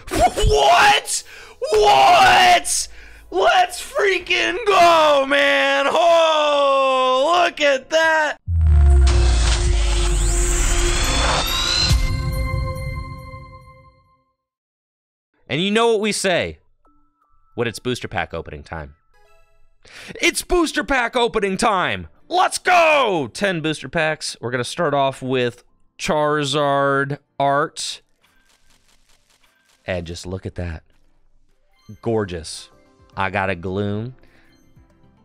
What? What? Let's freaking go, man. Oh, look at that. And you know what we say when it's booster pack opening time. It's booster pack opening time. Let's go. 10 booster packs. We're going to start off with Charizard art. And just look at that. Gorgeous. I got a Gloom.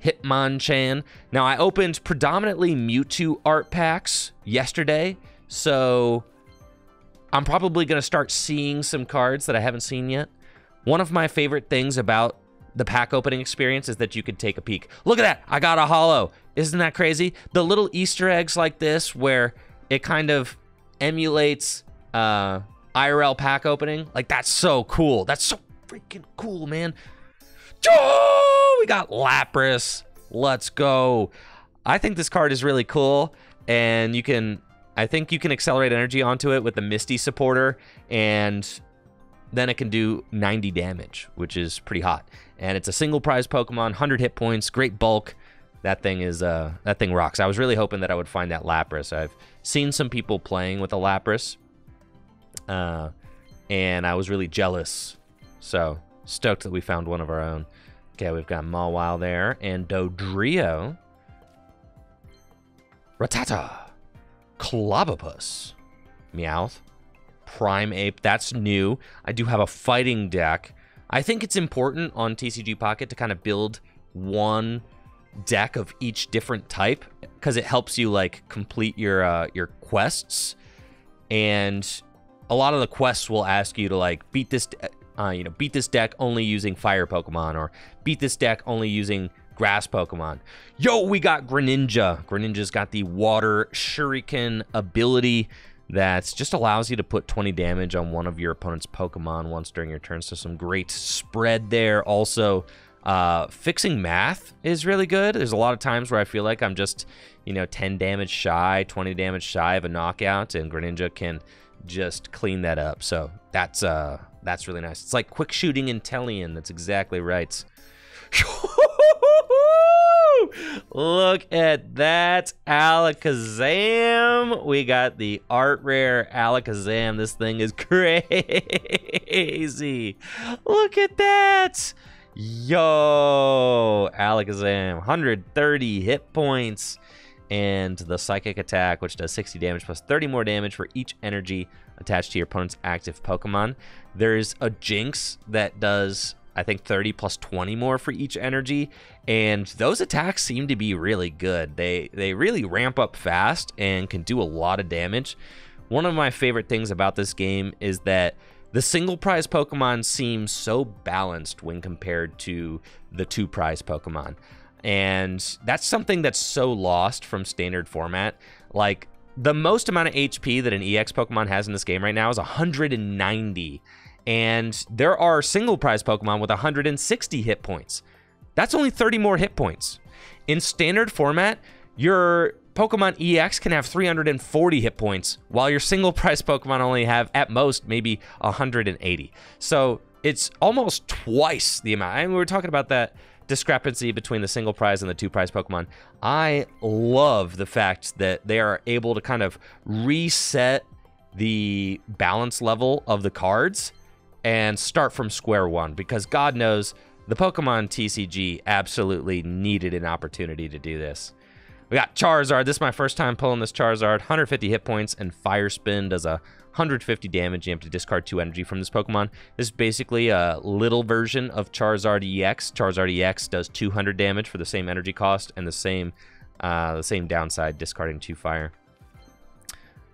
Hitmonchan. Now, I opened predominantly Mewtwo art packs yesterday, so I'm probably going to start seeing some cards that I haven't seen yet. One of my favorite things about the pack opening experience is that you can take a peek. Look at that. I got a holo. Isn't that crazy? The little Easter eggs like this where it kind of emulates IRL pack opening. Like, that's so cool. That's so freaking cool, man. Oh, we got Lapras. Let's go. I think this card is really cool, and I think you can accelerate energy onto it with the Misty supporter, and then it can do 90 damage, which is pretty hot. And it's a single prize Pokemon, 100 hit points, great bulk. That thing rocks. I was really hoping that I would find that Lapras. I've seen some people playing with a Lapras, and I was really jealous. So stoked that we found one of our own. Okay, we've got Mawile there, and Dodrio, Rattata, Clobbopus, Meowth, Primeape. That's new. I do have a fighting deck. I think it's important on TCG Pocket to kind of build one deck of each different type, because it helps you like complete your quests. And a lot of the quests will ask you to like beat this beat this deck only using fire Pokemon, or beat this deck only using grass Pokemon. Yo, we got Greninja. Greninja's got the water shuriken ability that just allows you to put 20 damage on one of your opponent's Pokemon once during your turn. So some great spread there. Also, fixing math is really good. There's a lot of times where I feel like I'm just, 10 damage shy, 20 damage shy of a knockout, and Greninja can just clean that up. So that's really nice. It's like quick shooting Inteleon. That's exactly right. Look at that Alakazam. We got the art rare Alakazam. This thing is crazy. Look at that. Yo, Alakazam, 130 hit points, and the psychic attack, which does 60 damage plus 30 more damage for each energy attached to your opponent's active Pokemon. There's a Jinx that does, I think, 30 plus 20 more for each energy, and those attacks seem to be really good. They really ramp up fast and can do a lot of damage. One of my favorite things about this game is that the single prize Pokemon seem so balanced when compared to the two prize Pokemon. And that's something that's so lost from standard format. Like, the most amount of HP that an EX Pokemon has in this game right now is 190. And there are single prize Pokemon with 160 hit points. That's only 30 more hit points. In standard format, your Pokemon EX can have 340 hit points, while your single prize Pokemon only have, at most, maybe 180. So it's almost twice the amount. And we were talking about that discrepancy between the single prize and the two prize Pokemon. I love the fact that they are able to kind of reset the balance level of the cards and start from square one, because God knows the Pokemon TCG absolutely needed an opportunity to do this. We got Charizard. This is my first time pulling this Charizard. 150 hit points, and Fire Spin does 150 damage. You have to discard 2 energy from this Pokemon. This is basically a little version of Charizard EX. Charizard EX does 200 damage for the same energy cost, and the same downside, discarding 2 fire.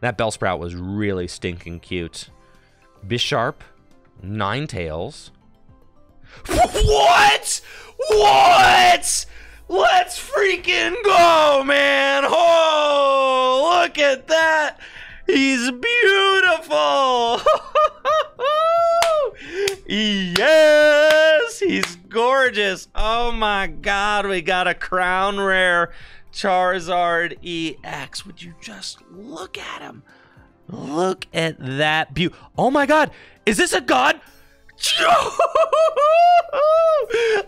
That Bellsprout was really stinking cute. Bisharp, Ninetales. What? What? Let's freaking go, man. Oh, look at that. He's beautiful. Yes, he's gorgeous. Oh my God, we got a crown rare Charizard EX. Would you just look at him? Look at that beauty. Oh my God, is this a god?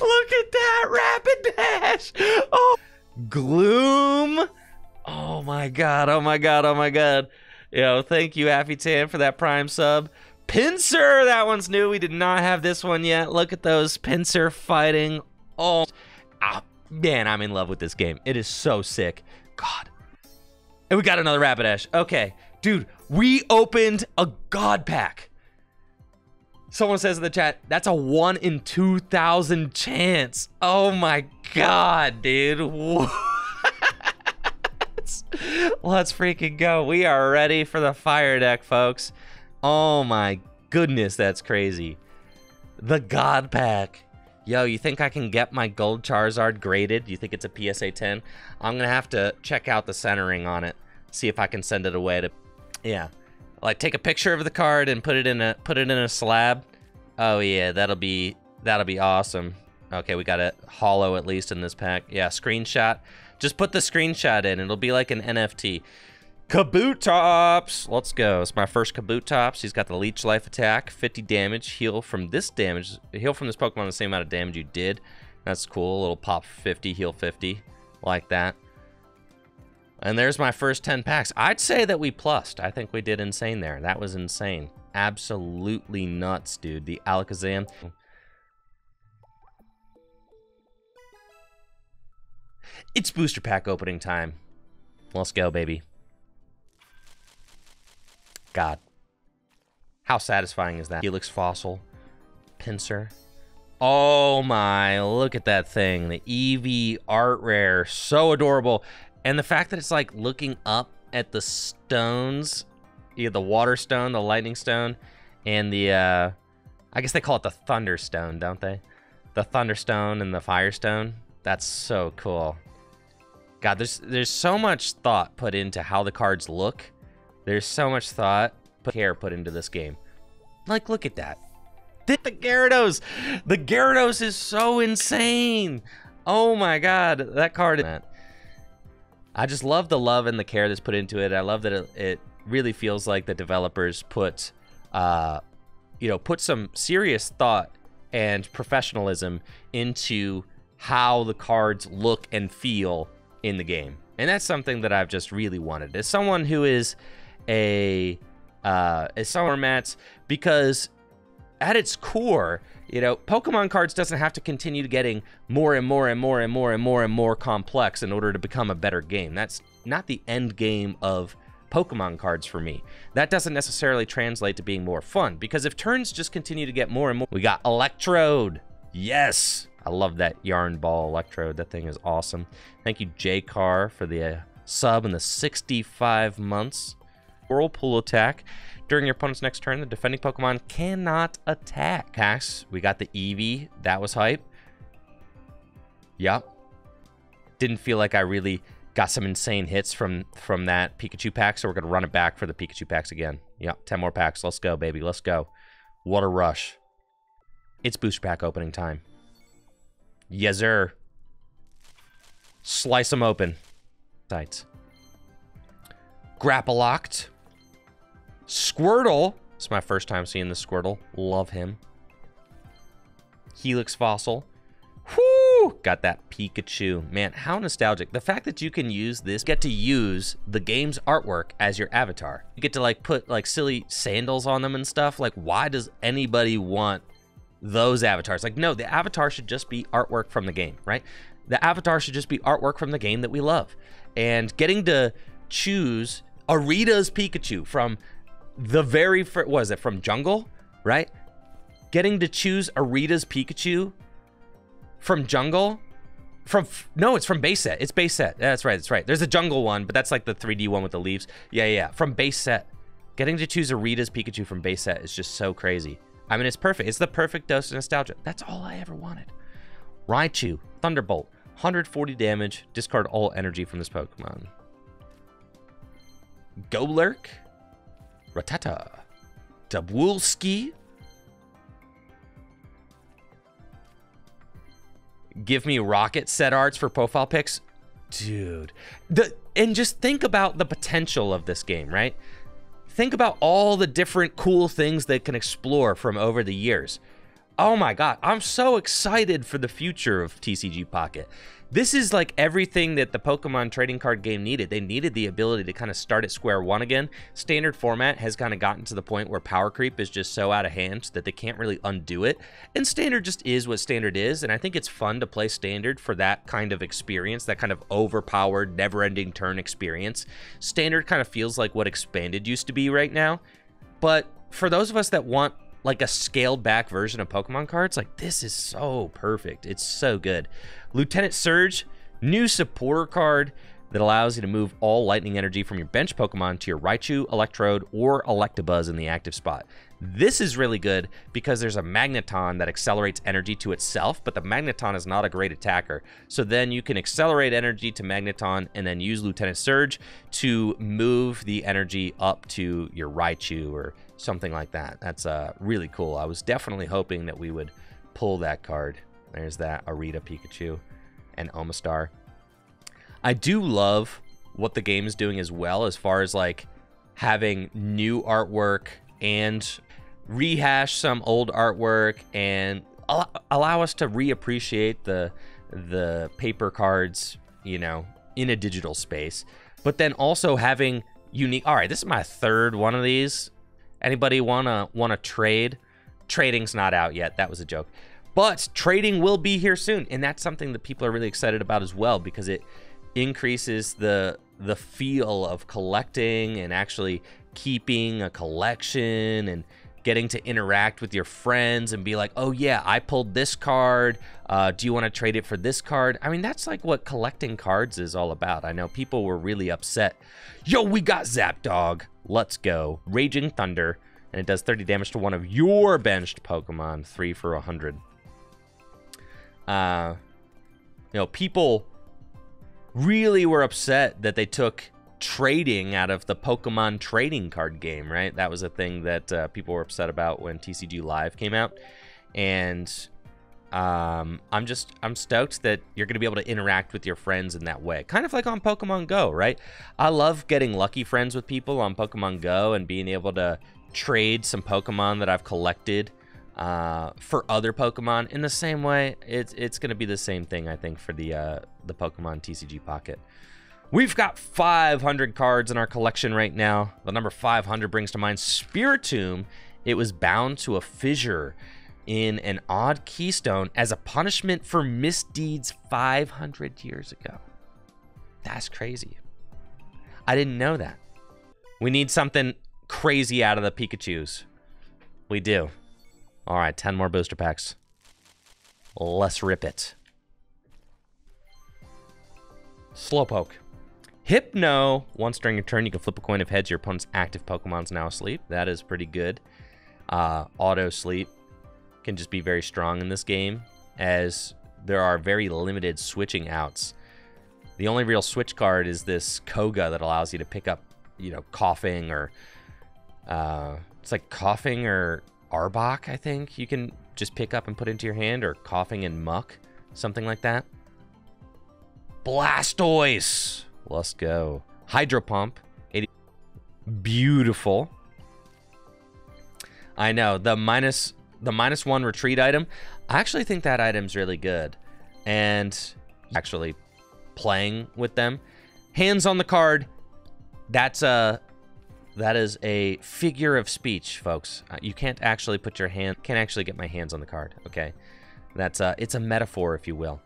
Look at that rapid dash. Oh, Gloom. Oh my god. Oh my god. Oh my god. Yo, thank you, Affitan, for that prime sub. Pinsir, that one's new. We did not have this one yet. Look at those Pinsir fighting. Oh, man, I'm in love with this game. It is so sick. God. And we got another Rapidash. Okay, dude, we opened a God Pack. Someone says in the chat, that's a 1 in 2,000 chance. Oh my god, dude. Let's freaking go. We are ready for the fire deck, folks. Oh my goodness, that's crazy. The God Pack. Yo, you think I can get my gold Charizard graded? You think it's a PSA 10? I'm gonna have to check out the centering on it. See if I can send it away to, yeah. Like take a picture of the card and put it in a slab. Oh yeah, that'll be awesome. Okay, we got a holo at least in this pack. Yeah, screenshot. Just put the screenshot in. It'll be like an NFT. Kabutops. Let's go. It's my first Kabutops. He's got the Leech Life attack, 50 damage. Heal from this Pokemon the same amount of damage you did. That's cool. A little pop 50, heal 50, like that. And there's my first 10 packs. I'd say that we plussed. I think we did insane there. That was insane. Absolutely nuts, dude. The Alakazam. It's booster pack opening time. Let's go, baby. God. How satisfying is that? Helix Fossil. Pinsir. Oh my, look at that thing. The Eevee art rare. So adorable. And the fact that it's like looking up at the stones. Yeah, the water stone, the lightning stone, and the, I guess they call it the thunder stone, don't they? The thunder stone and the fire stone. That's so cool. God, there's so much thought put into how the cards look. There's so much thought, care put into this game. Like, look at that. The Gyarados. The Gyarados is so insane. Oh my god, that card. I just love the love and the care that's put into it. I love that it really feels like the developers put, put some serious thought and professionalism into how the cards look and feel in the game. And that's something that I've just really wanted. As someone who is formats, because at its core, Pokemon cards doesn't have to continue getting more and more and more and more and more and more complex in order to become a better game. That's not the end game of Pokemon cards for me. That doesn't necessarily translate to being more fun, because if turns just continue to get more and more. We got Electrode. Yes. I love that Yarn Ball Electrode. That thing is awesome. Thank you, J-Car, for the sub and the 65 months. Whirlpool attack. During your opponent's next turn, the defending Pokemon cannot attack. Packs. We got the Eevee. That was hype. Yep. Didn't feel like I really got some insane hits from that Pikachu pack, so we're going to run it back for the Pikachu packs again. Yep, 10 more packs. Let's go, baby. Let's go. What a rush. It's booster pack opening time. Yes, sir. Slice them open. Sights. Grapple-locked. Squirtle. It's my first time seeing the Squirtle. Love him. Helix Fossil. Whoo! Got that Pikachu. Man, how nostalgic. The fact that you can use this, get to use the game's artwork as your avatar. You get to like put like silly sandals on them and stuff. Like, why does anybody want those avatars? Like, no, the avatar should just be artwork from the game, right? The avatar should just be artwork from the game that we love. And getting to choose Arita's Pikachu from the very first, was it from Jungle, right? Getting to choose Arita's Pikachu from Jungle, no, it's from base set. It's base set. That's right, that's right. There's a Jungle one, but that's like the 3D one with the leaves. Yeah, from base set. Getting to choose Arita's Pikachu from base set is just so crazy. I mean, it's perfect. It's the perfect dose of nostalgia. That's all I ever wanted. Raichu, Thunderbolt, 140 damage. Discard all energy from this Pokemon. Golurk, Rattata, Dabulski. Give me Rocket set arts for profile pics. Dude. And just think about the potential of this game, right? Think about all the different cool things they can explore from over the years. Oh my god, I'm so excited for the future of TCG Pocket. This is like everything that the Pokemon trading card game needed. They needed the ability to kind of start at square one again. Standard format has kind of gotten to the point where power creep is just so out of hand that they can't really undo it. And Standard just is what Standard is, and I think it's fun to play Standard for that kind of experience, that kind of overpowered, never-ending turn experience. Standard kind of feels like what Expanded used to be right now. But for those of us that want like a scaled back version of Pokemon cards, like this is so perfect. It's so good. Lieutenant Surge, new supporter card that allows you to move all lightning energy from your bench Pokemon to your Raichu, Electrode, or Electabuzz in the active spot. This is really good because there's a Magneton that accelerates energy to itself, but the Magneton is not a great attacker. So then you can accelerate energy to Magneton and then use Lieutenant Surge to move the energy up to your Raichu or something like that. That's really cool. I was definitely hoping that we would pull that card. There's that Arita Pikachu and Omastar. I do love what the game is doing as well, as far as like having new artwork and rehash some old artwork and allow us to reappreciate the paper cards, you know, in a digital space. But then also having unique. All right, this is my third one of these. Anybody wanna trade? Trading's not out yet. That was a joke. But trading will be here soon, and that's something that people are really excited about as well, because it increases the feel of collecting and actually keeping a collection and getting to interact with your friends and be like, oh yeah, I pulled this card. Do you want to trade it for this card? I mean, that's like what collecting cards is all about. I know people were really upset. Yo, we got Zapdog. Let's go. Raging Thunder. And it does 30 damage to one of your benched Pokemon. 3 for 100. You know, people really were upset that they took trading out of the Pokemon trading card game, right? That was a thing that people were upset about when TCG Live came out. And I'm stoked that you're going to be able to interact with your friends in that way. Kind of like on Pokemon Go, right? I love getting lucky friends with people on Pokemon Go and being able to trade some Pokemon that I've collected for other Pokemon. In the same way, it's going to be the same thing, I think, for the Pokemon TCG Pocket. We've got 500 cards in our collection right now. The number 500 brings to mind Spiritomb. It was bound to a fissure in an odd keystone as a punishment for misdeeds 500 years ago. That's crazy. I didn't know that. We need something crazy out of the Pikachus. We do. All right, 10 more booster packs. Let's rip it. Slowpoke. Hypno. Once during your turn, you can flip a coin of heads. Your opponent's active Pokemon's now asleep. That is pretty good. Auto sleep can just be very strong in this game, as there are very limited switching outs. The only real switch card is this Koga that allows you to pick up, you know, Coughing or it's like Coughing or Arbok, I think you can just pick up and put into your hand, or Coughing and Muck, something like that. Blastoise. Let's go. Hydro Pump. 80. Beautiful. I know, the minus one retreat item. I actually think that item's really good. And actually playing with them. Hands on the card. That is a figure of speech, folks. You can't actually put your hand, can't actually get my hands on the card, okay? That's it's a metaphor, if you will.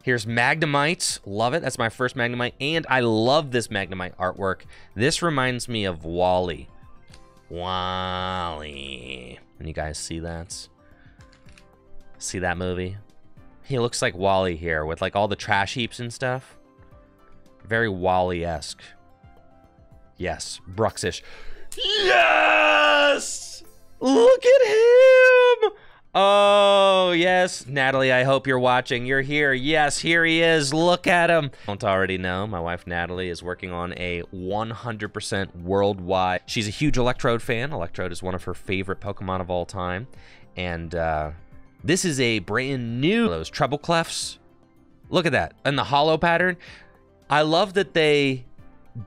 Here's Magnemite. Love it. That's my first Magnemite, and I love this Magnemite artwork. This reminds me of WALL-E. WALL-E. And you guys see that? See that movie? He looks like WALL-E here with like all the trash heaps and stuff. Very WALL-E-esque. Yes, Bruxish. Yes! Look at him! Oh, yes. Natalie, I hope you're watching. You're here. Yes, here he is. Look at him. Don't already know, my wife Natalie is working on a 100% worldwide. She's a huge Electrode fan. Electrode is one of her favorite Pokemon of all time. And this is a brand new, those treble clefs. Look at that. And the hollow pattern. I love that they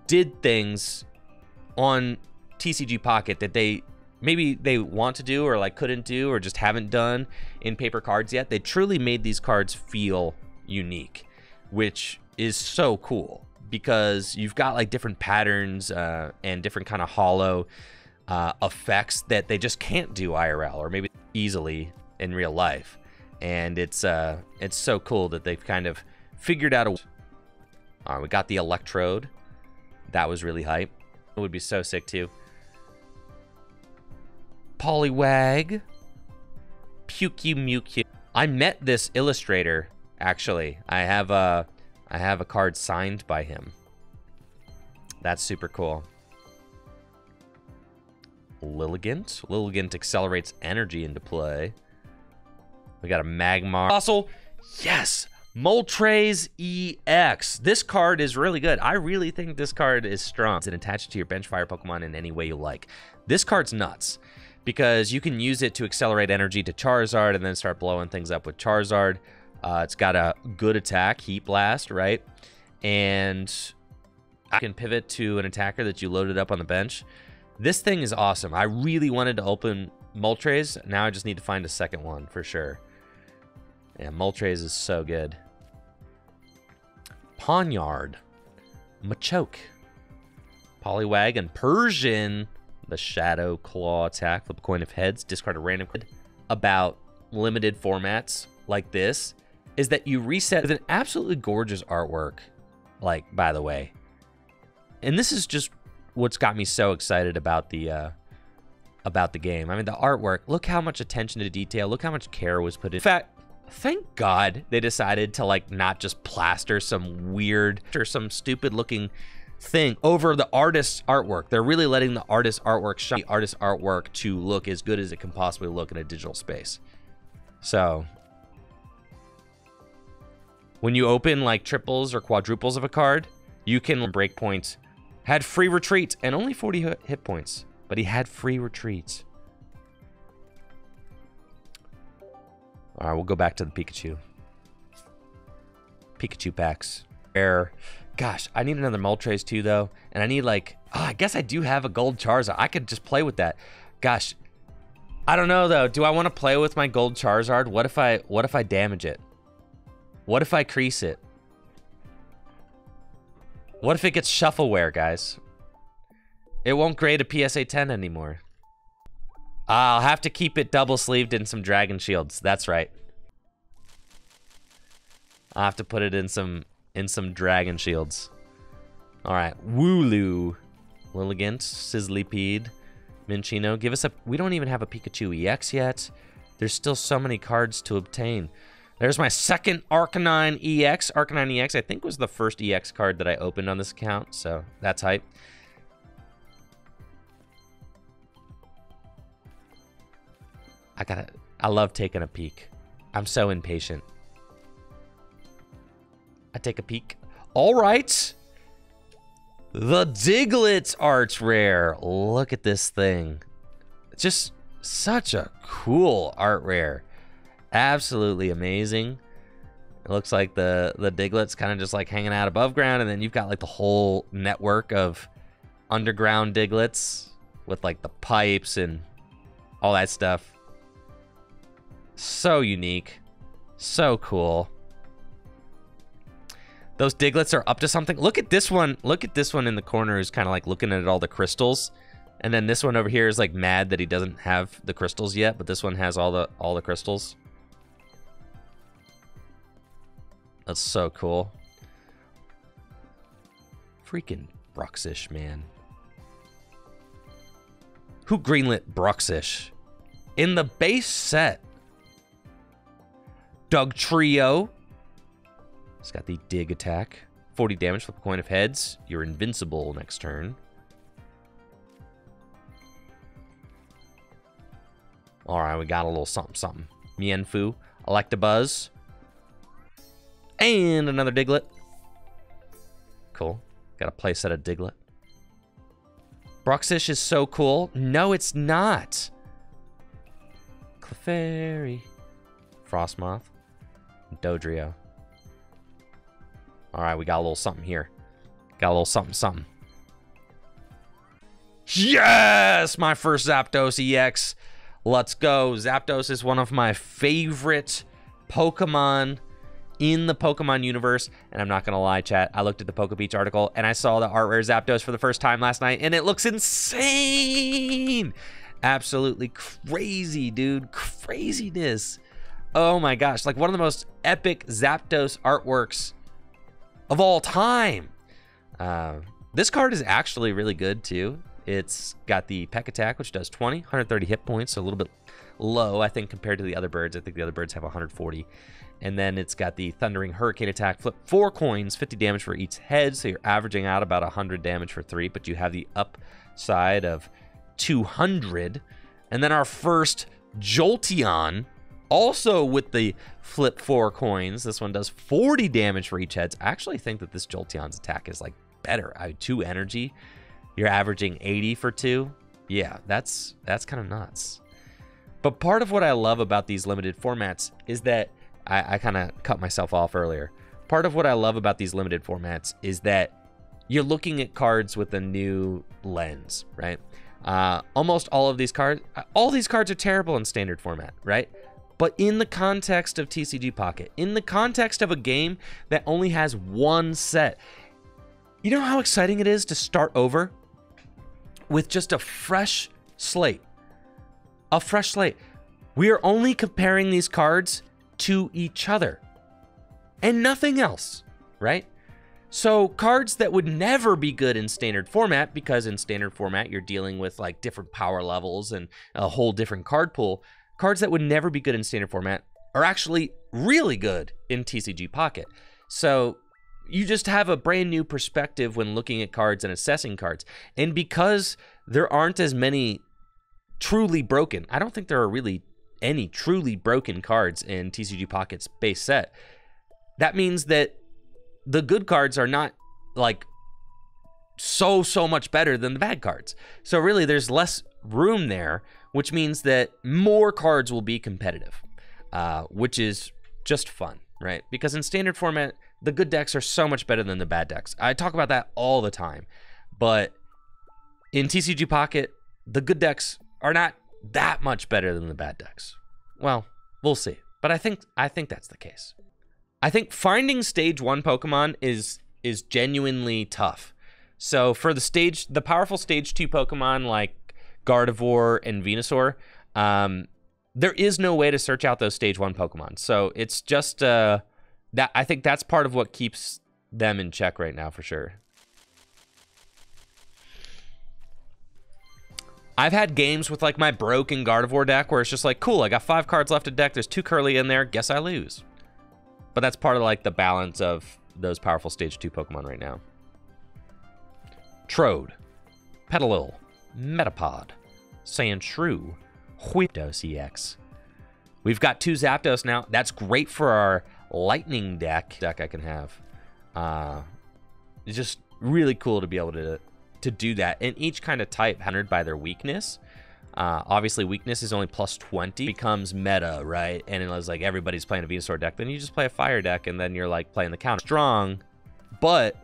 did things on TCG Pocket that they maybe they want to do or like couldn't do or just haven't done in paper cards yet. They truly made these cards feel unique, which is so cool because you've got like different patterns and different kind of hollow effects that they just can't do IRL or maybe easily in real life. And it's so cool that they've kind of figured out a... All right, we got the Electrode. That was really hype. It would be so sick too. Poliwag. Mew. I met this illustrator, actually. I have a card signed by him. That's super cool. Lilligant. Lilligant accelerates energy into play. We got a Magmar. Fossil. Yes! Moltres EX. This card is really good. I really think this card is strong. It's attached to your bench fire Pokemon in any way you like. This card's nuts because you can use it to accelerate energy to Charizard and then start blowing things up with Charizard. It's got a good attack, Heat Blast, right? And I can pivot to an attacker that you loaded up on the bench. This thing is awesome. I really wanted to open Moltres. Now I just need to find a second one for sure. Yeah, Moltres is so good. Pawniard. Machoke. Poliwag and Persian. The Shadow Claw attack. Flip a coin of heads. Discard a random card. About limited formats like this is that you reset with an absolutely gorgeous artwork. Like, by the way. And this is just what's got me so excited about the game. I mean, the artwork. Look how much attention to detail. Look how much care was put in. In fact, thank God they decided to like not just plaster some weird or some stupid looking thing over the artist's artwork. They're really letting the artist's artwork shine. The artist's artwork to look as good as it can possibly look in a digital space. So when you open like triples or quadruples of a card, you can break points. Had free retreat and only 40 hit points, but he had free retreats. All right, we'll go back to the Pikachu. Pikachu packs. Rare. Gosh, I need another Moltres too, though. And I need like... Oh, I guess I do have a gold Charizard. I could just play with that. Gosh. I don't know, though. Do I want to play with my gold Charizard? What if I damage it? What if I crease it? What if it gets Shuffleware, guys? It won't grade a PSA 10 anymore. I'll have to keep it double-sleeved in some Dragon Shields. That's right. I'll have to put it in some Dragon Shields. All right, Wooloo, Lilligant, Sizzlipede, Minccino. Give us a... We don't even have a Pikachu EX yet. There's still so many cards to obtain. There's my second Arcanine EX. Arcanine EX, I think, was the first EX card that I opened on this account, so that's hype. I love taking a peek. I'm so impatient. I take a peek. All right. The Diglett Arch Rare. Look at this thing. Just such a cool art rare. Absolutely amazing. It looks like the Diglett's kind of just like hanging out above ground, and then you've got like the whole network of underground Digletts with like the pipes and all that stuff. So unique. So cool. Those Digletts are up to something. Look at this one. Look at this one in the corner who's kind of like looking at all the crystals. And then this one over here is like mad that he doesn't have the crystals yet, but this one has all the crystals. That's so cool. Freaking Bruxish, man. Who greenlit Bruxish? In the base set. Dugtrio. It's got the dig attack. 40 damage, flip a coin of heads. You're invincible next turn. Alright, we got a little something. Mienfoo. Electabuzz. And another Diglett. Cool. Got a playset of Diglett. Bruxish is so cool. No, it's not. Clefairy. Frostmoth. Dodrio. All right, we got a little something here. Got a little something. Yes! My first Zapdos EX. Let's go. Zapdos is one of my favorite Pokemon in the Pokemon universe. And I'm not going to lie, chat. I looked at the PokeBeach article and I saw the art rare Zapdos for the first time last night. And it looks insane. Absolutely crazy, dude. Craziness. Oh my gosh. Like one of the most epic Zapdos artworks of all time. This card is actually really good too. It's got the Peck Attack, which does 20, 130 hit points, so a little bit low, I think, compared to the other birds. I think the other birds have 140. And then it's got the Thundering Hurricane Attack. Flip 4 coins, 50 damage for each head, so you're averaging out about 100 damage for 3, but you have the upside of 200. And then our first Jolteon, also with the flip 4 coins. This one does 40 damage for each head. I actually think that this Jolteon's attack is like better. 2 energy. You're averaging 80 for 2. Yeah, that's kind of nuts. But part of what I love about these limited formats is that I kind of cut myself off earlier. Part of what I love about these limited formats is that you're looking at cards with a new lens, right? Almost all these cards are terrible in standard format, right? But in the context of TCG Pocket, in the context of a game that only has one set, you know how exciting it is to start over with just a fresh slate? A fresh slate. We are only comparing these cards to each other and nothing else, right? So cards that would never be good in standard format, because in standard format you're dealing with like different power levels and a whole different card pool. Cards that would never be good in standard format are actually really good in TCG Pocket. So you just have a brand new perspective when looking at cards and assessing cards. And because there aren't as many truly broken, I don't think there are really any truly broken cards in TCG Pocket's base set. That means that the good cards are not like so much better than the bad cards. So really there's less room there, which means that more cards will be competitive, which is just fun, right? Because in standard format, the good decks are so much better than the bad decks. I talk about that all the time, but in TCG Pocket, the good decks are not that much better than the bad decks. Well, we'll see. But I think that's the case. I think finding stage 1 Pokemon is genuinely tough. So for the powerful stage 2 Pokemon like Gardevoir and Venusaur, there is no way to search out those stage 1 Pokemon. So it's just that I think that's part of what keeps them in check right now for sure. I've had games with like my broken Gardevoir deck where it's just like, cool, I got 5 cards left in deck. There's 2 Curly in there. Guess I lose. But that's part of like the balance of those powerful stage 2 Pokemon right now. Trode, Petalil, Metapod, Sandshrew, Zapdos EX. We've got 2 Zapdos now. That's great for our Lightning deck I can have. It's just really cool to be able to do that. And each kind of type countered by their weakness. Obviously, weakness is only plus 20. Becomes meta, right? And it was like everybody's playing a Venusaur deck. Then you just play a fire deck, and then you're like playing the counter. Strong, but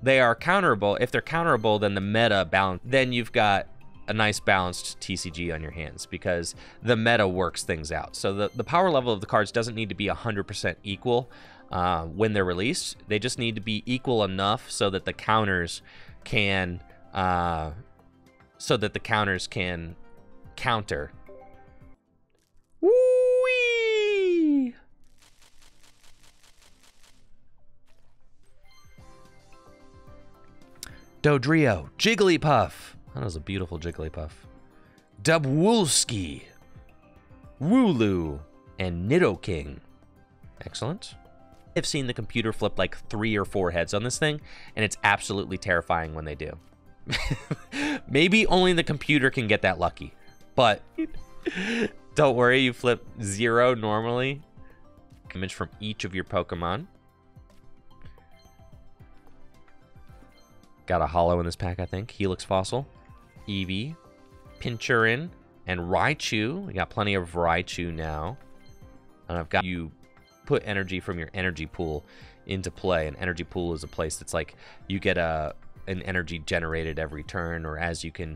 they are counterable. If they're counterable, then the meta balance. Then you've got a nice balanced TCG on your hands because the meta works things out. So the power level of the cards doesn't need to be 100% equal when they're released. They just need to be equal enough so that the counters can counter. Whee! Dodrio, Jigglypuff. That was a beautiful Jigglypuff. Dubwoolsky, Wooloo, and Nidoking. Excellent. I've seen the computer flip like 3 or 4 heads on this thing, and it's absolutely terrifying when they do. Maybe only the computer can get that lucky, but don't worry, you flip 0 normally. Image from each of your Pokemon. Got a holo in this pack, I think. Helix Fossil, Eevee, Pinchurin, and Raichu. We got plenty of Raichu now. And I've got you put energy from your energy pool into play. An energy pool is a place that's like you get an energy generated every turn, or as you can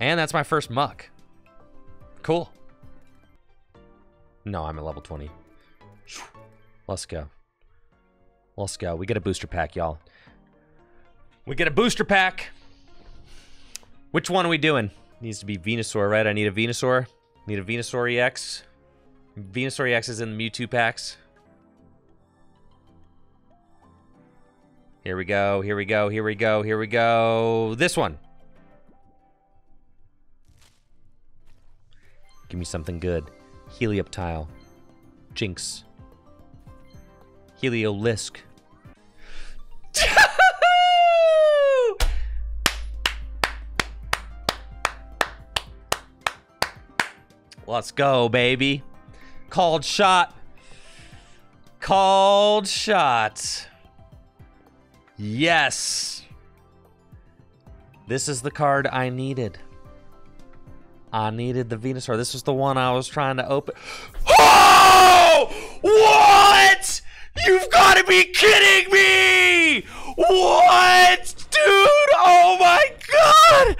And that's my first muck. Cool. No, I'm at level 20. Let's go. Let's go. We get a booster pack, y'all. We get a booster pack. Which one are we doing? Needs to be Venusaur, right? I need a Venusaur. Need a Venusaur EX. Venusaur EX is in the Mewtwo packs. Here we go, here we go, here we go, here we go. This one. Give me something good. Helioptile. Jinx. Heliolisk. Let's go, baby. Called shot. Called shot. Yes. This is the card I needed. I needed the Venusaur. This was the one I was trying to open. Oh! What? You've got to be kidding me! What? Dude! Oh my god!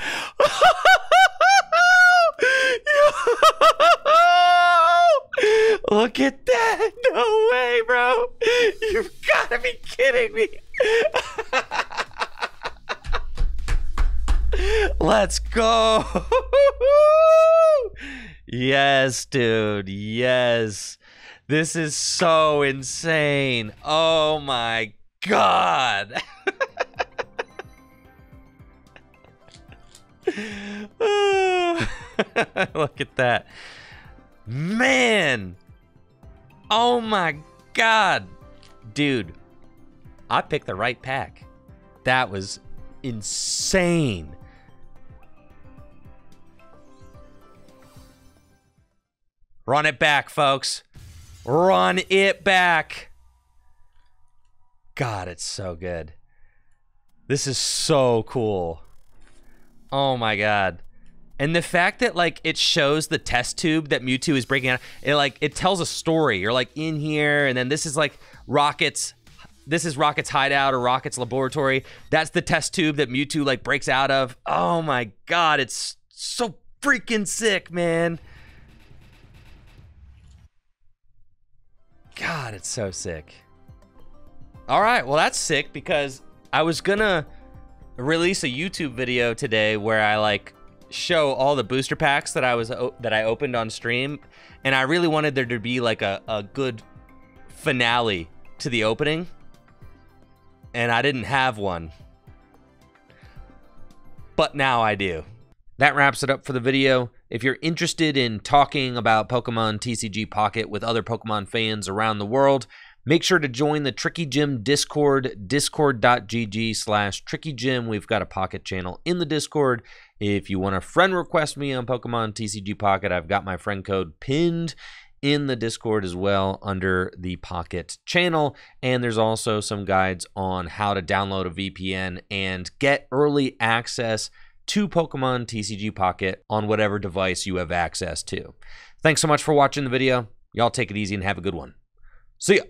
Look at that! No way, bro! You've got to be kidding me! Let's go! Yes, dude. Yes. This is so insane. Oh my god. Look at that. Man. Oh my god. Dude, I picked the right pack. That was insane. Run it back, folks. Run it back. God, it's so good. This is so cool. Oh my god. And the fact that like it shows the test tube that Mewtwo is breaking out, it tells a story. You're like in here, and then this is like Rocket's. This is Rocket's hideout or Rocket's laboratory. That's the test tube that Mewtwo like breaks out of. Oh my god, it's so freaking sick, man. God, it's so sick. All right, well that's sick because I was gonna release a YouTube video today where I like show all the booster packs that I opened on stream, and I really wanted there to be like a good finale to the opening, and I didn't have one, but now I do. That wraps it up for the video. If you're interested in talking about Pokemon TCG Pocket with other Pokemon fans around the world, make sure to join the Tricky Gym Discord, discord.gg/TrickyGym. We've got a Pocket channel in the Discord. If you want to friend request me on Pokemon TCG Pocket, I've got my friend code pinned in the Discord as well under the Pocket channel. And there's also some guides on how to download a VPN and get early access to Pokemon TCG Pocket on whatever device you have access to. Thanks so much for watching the video. Y'all take it easy and have a good one. See ya.